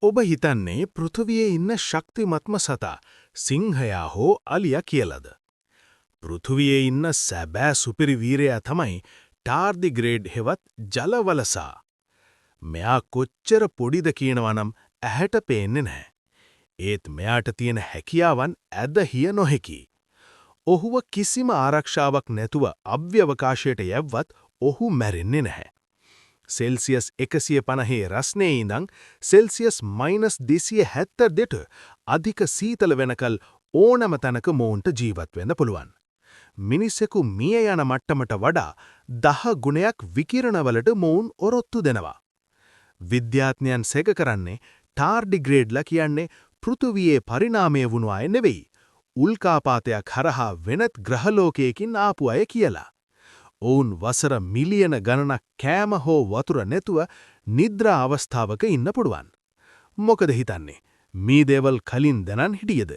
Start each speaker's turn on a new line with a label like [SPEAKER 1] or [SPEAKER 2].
[SPEAKER 1] ඔබ හිතන්නේ පෘථුවියේ ඉන්න ශක්තිමත්ම සතා සිංහයා හෝ අලියා කියලද. පෘථුවියේ ඉන්න සැබෑ සුපිරි වීරයා තමයි ටාර්දිග්‍රේඩ් හෙවත් ජලවලසා. මෙයා කොච්චර පොඩිද කියනවනම් ඇහැට පේන්නේ නැහැ. ඒත් මෙයාට තියෙන හැකියාවන් ඇදහිය නොහැකි. ඔහුව කිසිම ආරක්ෂාවක් නැතුව අව්‍යවකාශයට යැව්වත් ඔහු මැරෙන්නේ නැහැ. සෙල්සියස් 150 රස්නේ ඉඳන් සෙල්සියස් -272ට අධික සීතල වෙනකල් ඕනම තැනක මොවුන්ට ජීවත් වෙන්න පුළුවන්. මිනිසෙකු මිය යන මට්ටමට වඩා 10 ගුණයක් විකිරණවලට මොවුන් ඔරොත්තු දෙනවා. විද්‍යාඥයන් සැක කරන්නේ ටාර්ඩිග්‍රේඩ්ලා කියන්නේ පෘථුවියේ පරිණාමය වුණු අය නෙවෙයි. උල්කාපාතයක් හරහා වෙනත් ග්‍රහලෝකයකින් ආපු අය කියලා. ඔවුන් වසර මිලියන ගණනක් කෑම හෝ වතුර නැතුව නිද්‍රා අවස්ථාවක ඉන්න පුළුවන්. මොකද හිතන්නේ? මේ දේවල් කලින් දැනන් හිටියද?